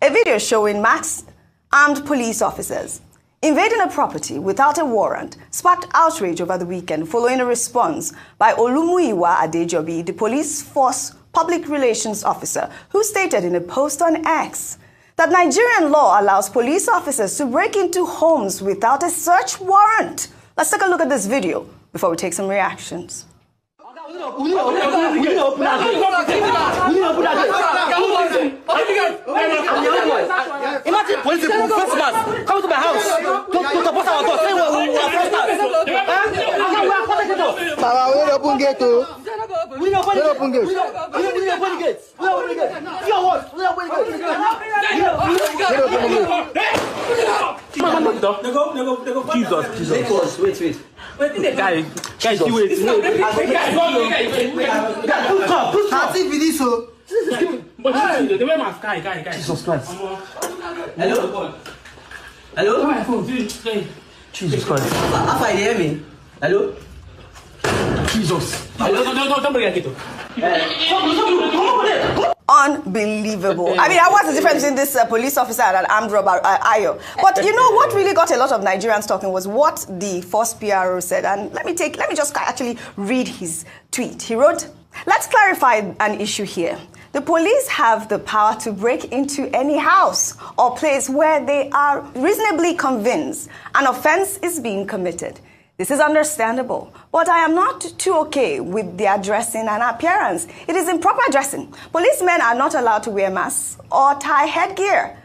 A video showing masked armed police officers invading a property without a warrant sparked outrage over the weekend following a response by Olumuyiwa Adejobi, the police force public relations officer, who stated in a post on X that Nigerian law allows police officers to break into homes without a search warrant. Let's take a look at this video before we take some reactions. Imagine police people, face mask, come to my house to support our door, say we are protesters. Baba, we open gate too. We open gate. You are what? We open gate. Jesus. Wait. Guys, wait. Jesus Christ. Hello? Jesus Christ. How you hear me? Hello? Jesus. Don't bring it. Unbelievable. I mean, what's the difference in this police officer and an armed robber, Ayo? But you know what really got a lot of Nigerians talking was what the force PRO said. And let me just actually read his tweet. He wrote, "Let's clarify an issue here. The police have the power to break into any house or place where they are reasonably convinced an offense is being committed. This is understandable, but I am not too okay with their dressing and appearance. It is improper dressing. Policemen are not allowed to wear masks or tie headgear.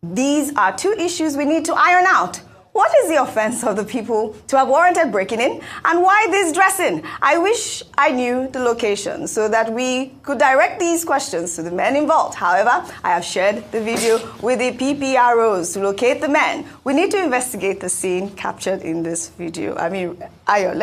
These are two issues we need to iron out. What is the offense of the people to have warranted breaking in, and why this dressing? I wish I knew the location so that we could direct these questions to the men involved. However, I have shared the video with the PPROs to locate the men. We need to investigate the scene captured in this video." I mean, Ayo,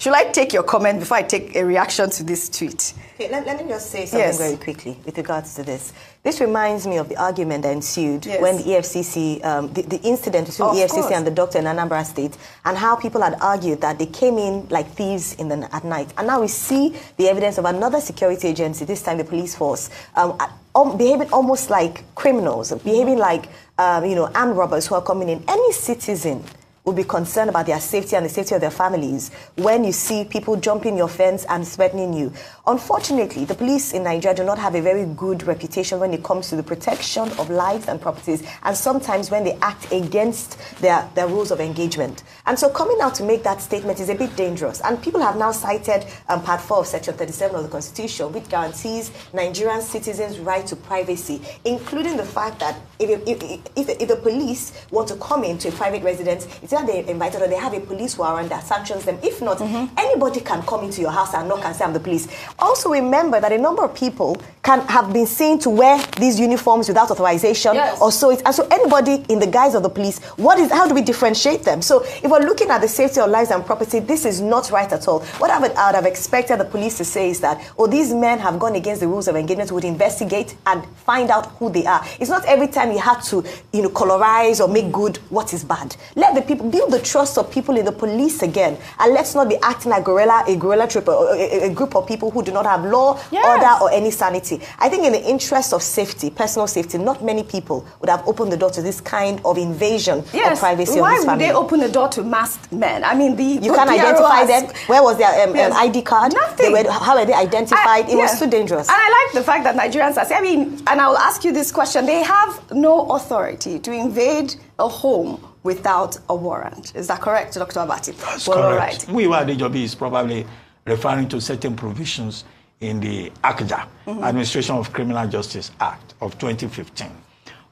should I take your comment before I take a reaction to this tweet? Okay, let me just say something very quickly with regards to this. This reminds me of the argument that ensued when the EFCC, the incident between the EFCC and the doctor in Anambra State, and how people had argued that they came in like thieves at night. And now we see the evidence of another security agency, this time the police force, behaving almost like criminals, behaving like armed robbers who are coming in. Any citizen will be concerned about their safety and the safety of their families when you see people jumping your fence and threatening you. Unfortunately, the police in Nigeria do not have a very good reputation when it comes to the protection of lives and properties, and sometimes when they act against their rules of engagement. And so coming out to make that statement is a bit dangerous. And people have now cited Part 4 of Section 37 of the Constitution, which guarantees Nigerian citizens' right to privacy, including the fact that if the police want to come into a private residence, it's either they're invited or they have a police warrant that sanctions them. If not, anybody can come into your house and knock and say, "I'm the police." Also remember that a number of people have been seen to wear these uniforms without authorization, and so anybody in the guise of the police, how do we differentiate them? So if we're looking at the safety of lives and property, this is not right at all. What I would have expected the police to say is that, these men have gone against the rules of engagement, would investigate and find out who they are. It's not every time you have to, colorize or make good what is bad. Let the people build the trust of people in the police again, and let's not be acting like a guerrilla troop, or a group of people who do not have law, order, or any sanity. I think in the interest of safety, personal safety, not many people would have opened the door to this kind of invasion of privacy. Why would they open the door to masked men? I mean, you can't identify them. Where was their ID card? Nothing. How were they identified? It was too dangerous. And I like the fact that Nigerians are saying, and I will ask you this question, they have no authority to invade a home without a warrant. Is that correct, Dr. Abati? That's correct. All right. Muyiwa Adejobi is probably referring to certain provisions in the ACJA, Administration of Criminal Justice Act of 2015,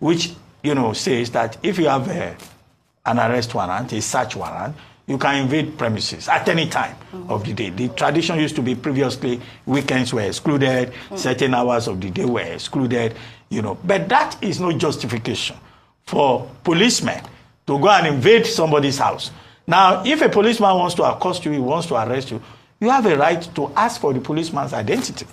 which, says that if you have an arrest warrant, a search warrant, you can invade premises at any time of the day. The tradition used to be previously weekends were excluded, certain hours of the day were excluded, but that is no justification for policemen to go and invade somebody's house. Now, if a policeman wants to accost you, he wants to arrest you, you have a right to ask for the policeman's identity.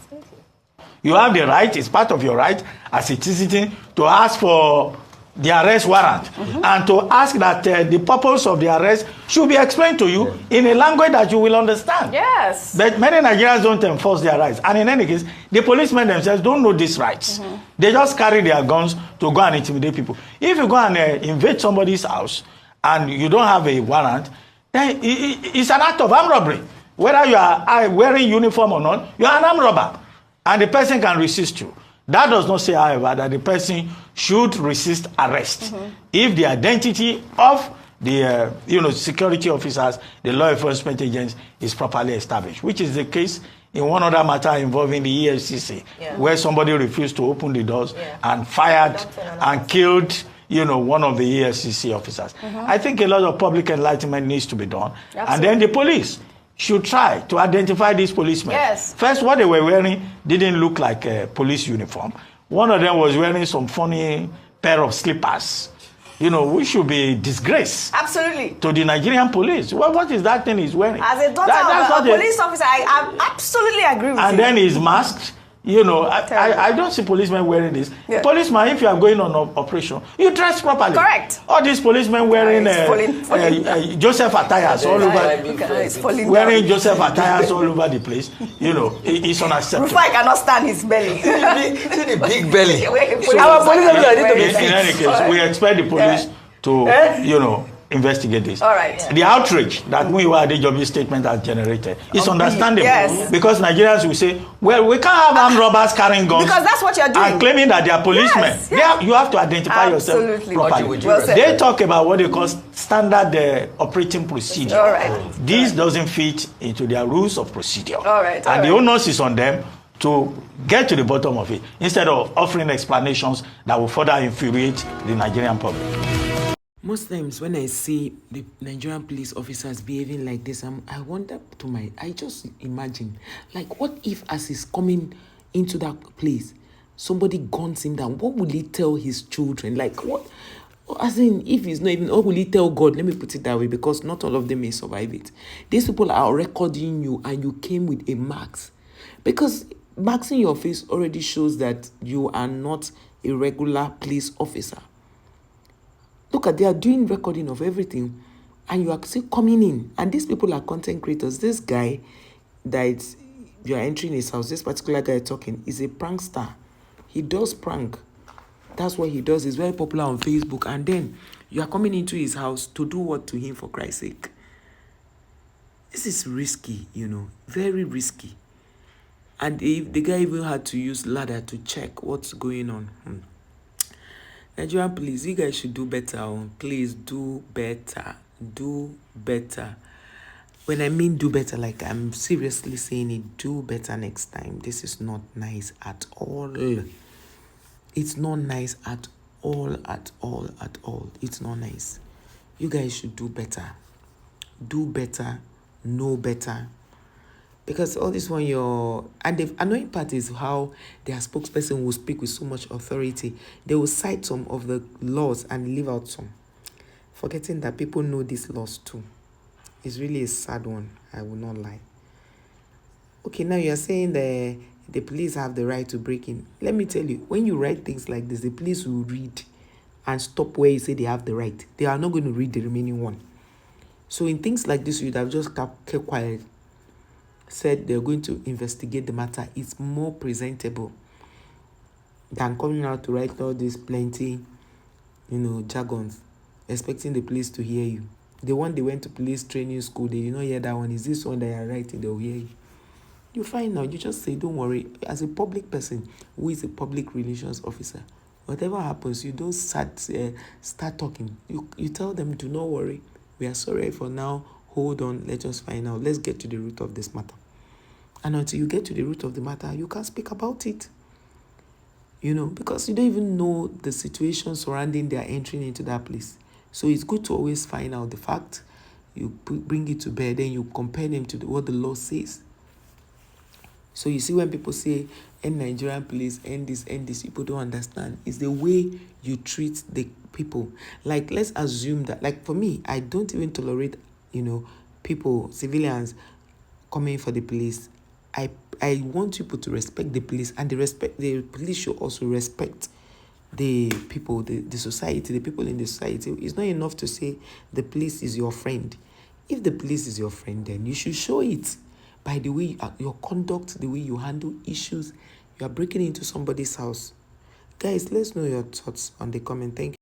You have the right, it's part of your right as a citizen, to ask for the arrest warrant, and to ask that the purpose of the arrest should be explained to you in a language that you will understand. Yes. But many Nigerians don't enforce their rights. And in any case, the policemen themselves don't know these rights. They just carry their guns to go and intimidate people. If you go and invade somebody's house and you don't have a warrant, then it's an act of armed robbery. Whether you are wearing uniform or not, you are an armed robber. And the person can resist you. That does not say, however, that the person should resist arrest if the identity of the security officers, the law enforcement agents, is properly established, which is the case in one other matter involving the EFCC, where somebody refused to open the doors and fired and killed one of the EFCC officers. I think a lot of public enlightenment needs to be done. Absolutely. And then the police should try to identify these policemen. Yes. First, what they were wearing didn't look like a police uniform. One of them was wearing some funny pair of slippers. We should be disgraced. Absolutely. To the Nigerian police. What is that thing he's wearing? As a daughter of a police officer, I absolutely agree with you. And then he's masked. I don't see policemen wearing this. Yeah. Policeman, if you are going on operation, you dress properly. Correct. All these policemen wearing Joseph attires all over. Wearing Joseph attires all over the place. It's unacceptable. Rufai cannot stand his belly. See the big belly. Our police in any case, we expect the police to, investigate this. All right. The outrage that Muyiwa Adejobi's statement has generated is understandable. Yes. Because Nigerians will say, well, we can't have armed robbers carrying guns. Because that's what you're doing. And claiming that they are policemen. Yes. You have to identify yourself properly. They talk about what they call standard operating procedure. All right. This doesn't fit into their rules of procedure. All right. And the onus is on them to get to the bottom of it, instead of offering explanations that will further infuriate the Nigerian public. Most times when I see the Nigerian police officers behaving like this, I just imagine, like, what if as he's coming into that place, somebody guns him down? What will he tell his children? Like, what? As in, if he's not even, what will he tell God? Let me put it that way, because not all of them may survive it. These people are recording you and you came with a marks. Because marks in your face already shows that you are not a regular police officer. Look at, they are doing recording of everything and you are still coming in. And these people are content creators. This guy that you are entering his house, this particular guy talking, is a prankster. He does prank. That's what he does. He's very popular on Facebook. And then you are coming into his house to do what to him, for Christ's sake? This is risky, very risky. And the guy even had to use ladder to check what's going on. Nigerian police, you guys should do better. Please do better. Do better. When I mean do better, like I'm seriously saying it, do better next time. This is not nice at all. It's not nice at all, at all, at all. It's not nice. You guys should do better. Do better. Know better. Because all this one, and the annoying part is how their spokesperson will speak with so much authority. They will cite some of the laws and leave out some, forgetting that people know these laws too. It's really a sad one, I will not lie. Okay, now you're saying the police have the right to break in. Let me tell you, when you write things like this, the police will read and stop where you say they have the right. They are not going to read the remaining one. So in things like this, you'd have just kept quiet, said they're going to investigate the matter. It's more presentable than coming out to write all these plenty, jargons, expecting the police to hear you. The one they went to police training school, they did not hear that one. Is this one that you're writing? They'll hear you. You find out, you just say, don't worry. As a public person who is a public relations officer, whatever happens, you don't start talking. You tell them, do not worry. We are sorry for now. Hold on. Let us find out. Let's get to the root of this matter. And until you get to the root of the matter, you can't speak about it. Because you don't even know the situation surrounding their entering into that place. So it's good to always find out the fact. You bring it to bear, then you compare them to what the law says. So you see when people say, end Nigerian police, end this, people don't understand. It's the way you treat the people. Like, let's assume that, like for me, I don't even tolerate, people, civilians coming for the police. I want people to respect the police, and the police should also respect the people, the society, the people in the society. It's not enough to say the police is your friend. If the police is your friend, then you should show it by the way your conduct, the way you handle issues. You are breaking into somebody's house. Guys, let's know your thoughts on the comment. Thank you.